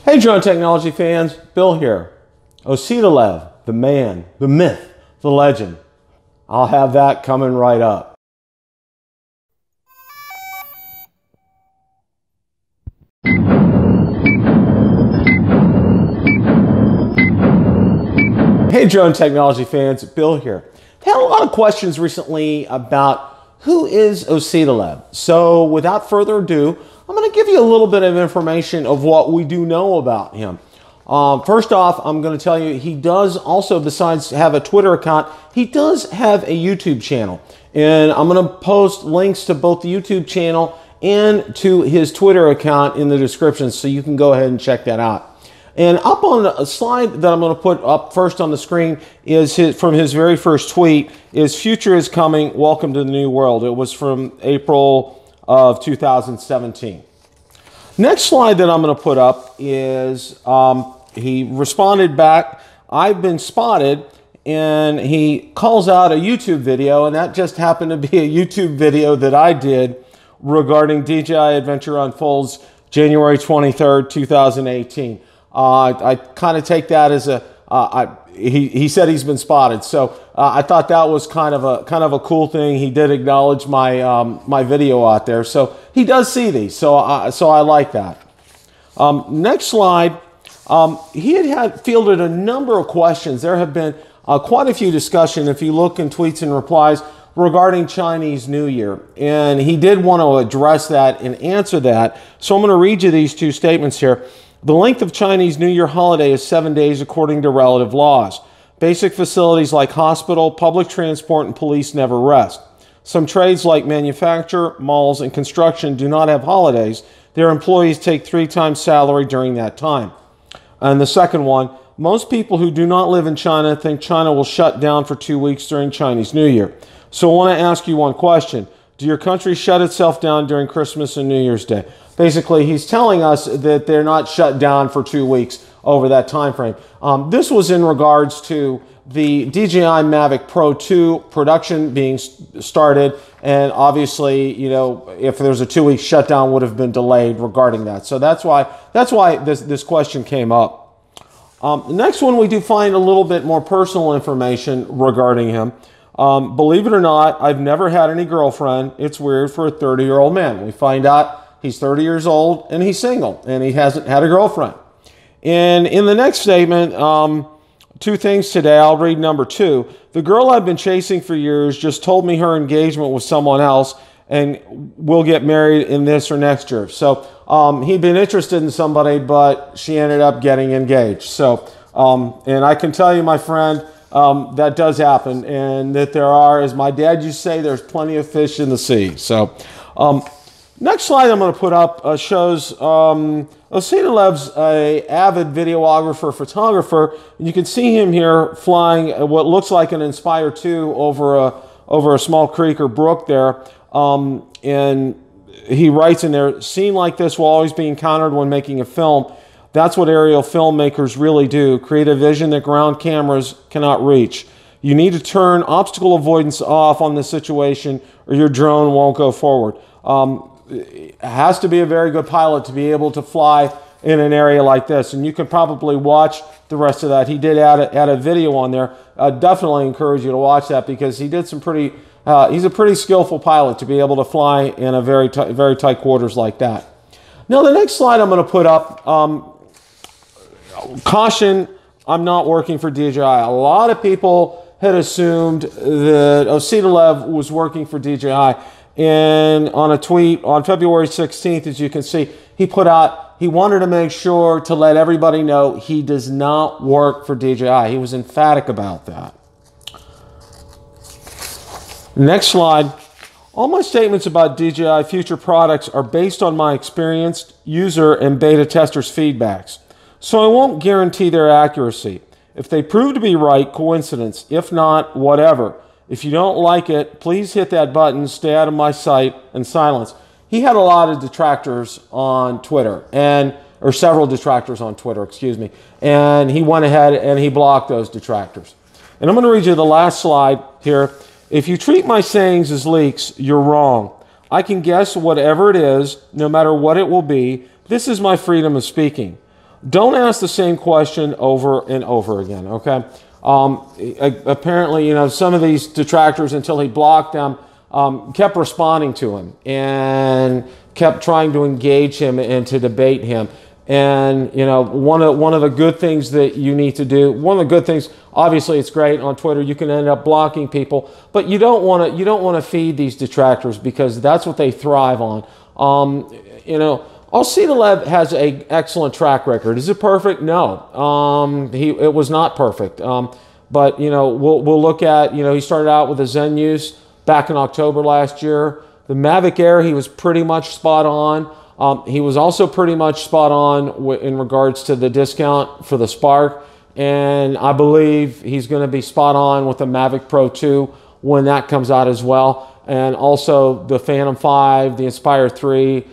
Hey drone technology fans, Bill here. OsitaLV, the man, the myth, the legend. I'll have that coming right up. Hey drone technology fans, Bill here. I've had a lot of questions recently about who is OsitaLV. So without further ado, I'm going to give you a little bit of information of what we do know about him. First off, I'm going to tell you he does also, besides have a Twitter account, he does have a YouTube channel. And I'm going to post links to both the YouTube channel and to his Twitter account in the description, so you can go ahead and check that out. And up on a slide that I'm going to put up first on the screen is from his very first tweet, is "Future is coming, welcome to the new world." It was from April of 2017. Next slide that I'm going to put up is, he responded back, "I've been spotted," and he calls out a YouTube video, and that just happened to be a YouTube video that I did regarding DJI Adventure Unfolds January 23rd, 2018. I kind of take that as he said he's been spotted, so I thought that was kind of a cool thing. He did acknowledge my my video out there, so he does see these, so I like that. Next slide. He had fielded a number of questions. There have been quite a few discussions, if you look in tweets and replies, regarding Chinese New Year, and he did want to address that and answer that. So I'm going to read you these two statements here. "The length of Chinese New Year holiday is 7 days according to relative laws. Basic facilities like hospital, public transport, and police never rest. Some trades like manufacture, malls, and construction do not have holidays. Their employees take 3 times salary during that time." And the second one, "Most people who do not live in China think China will shut down for 2 weeks during Chinese New Year. So I want to ask you one question. Do your country shut itself down during Christmas and New Year's Day?" Basically, he's telling us that they're not shut down for 2 weeks over that time frame. This was in regards to the DJI Mavic Pro 2 production being started, and obviously, you know, if there's a 2-week shutdown, would have been delayed regarding that. So that's why this question came up. The next one, we do find a little bit more personal information regarding him. "Believe it or not, I've never had any girlfriend. It's weird for a 30-year-old man." We find out he's 30 years old and he's single and he hasn't had a girlfriend. And in the next statement, 2 things today. I'll read number 2. "The girl I've been chasing for years just told me her engagement with someone else and will get married in this or next year." So he'd been interested in somebody, but she ended up getting engaged. So, and I can tell you, my friend, that does happen, and that there are, as my dad used to say, there's plenty of fish in the sea. So, next slide I'm going to put up shows OsitaLV's an avid videographer, photographer. You can see him here flying what looks like an Inspire 2 over a small creek or brook there. And he writes in there, "Scene like this will always be encountered when making a film. That's what aerial filmmakers really do, create a vision that ground cameras cannot reach. You need to turn obstacle avoidance off on this situation or your drone won't go forward." It has to be a very good pilot to be able to fly in an area like this, and you can probably watch the rest of that. He did add a video on there. I definitely encourage you to watch that, because he did some pretty, he's a pretty skillful pilot to be able to fly in a very tight quarters like that. Now the next slide I'm going to put up, caution, I'm not working for DJI. A lot of people had assumed that OsitaLV was working for DJI. And on a tweet on February 16th, as you can see, he put out, he wanted to make sure to let everybody know he does not work for DJI. He was emphatic about that. Next slide. "All my statements about DJI future products are based on my experienced user and beta testers' feedbacks, so I won't guarantee their accuracy. If they prove to be right, coincidence. If not, whatever. If you don't like it, please hit that button, stay out of my sight, and silence." He had a lot of detractors on Twitter, or several detractors on Twitter, excuse me, and he went ahead and he blocked those detractors. And I'm going to read you the last slide here. "If you treat my sayings as leaks, you're wrong. I can guess whatever it is, no matter what it will be. This is my freedom of speaking. don't ask the same question over and over again, okay? Apparently, you know, some of these detractors, until he blocked them, kept responding to him and kept trying to engage him and to debate him. And, you know, one of the good things that you need to do, one of the good things, obviously it's great on Twitter, you can end up blocking people, but you don't want to feed these detractors, because that's what they thrive on. You know, OsitaLV has an excellent track record. Is it perfect? No. It was not perfect. But, you know, we'll look at, you know, he started out with a Zen use back in October last year. The Mavic Air, he was pretty much spot on. He was also pretty much spot on in regards to the discount for the Spark. And I believe he's going to be spot on with the Mavic Pro 2 when that comes out as well. And also the Phantom 5, the Inspire 3,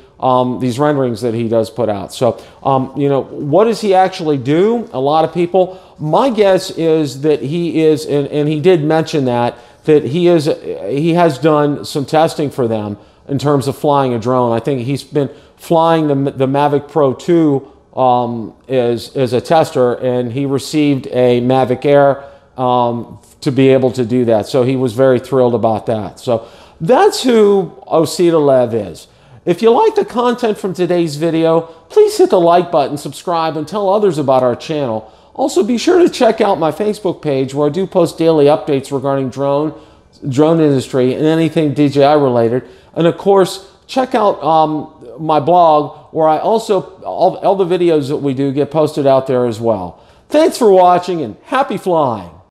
these renderings that he does put out. So, you know, what does he actually do? A lot of people, my guess is that he is, and he did mention that he has done some testing for them in terms of flying a drone. I think he's been flying the Mavic Pro 2 as a tester, and he received a Mavic Air to be able to do that. So he was very thrilled about that. So that's who OsitaLV is. If you like the content from today's video, please hit the like button, subscribe, and tell others about our channel. Also, be sure to check out my Facebook page, where I do post daily updates regarding drone industry and anything DJI related. And of course, check out my blog, where I also, all the videos that we do get posted out there as well. Thanks for watching, and happy flying.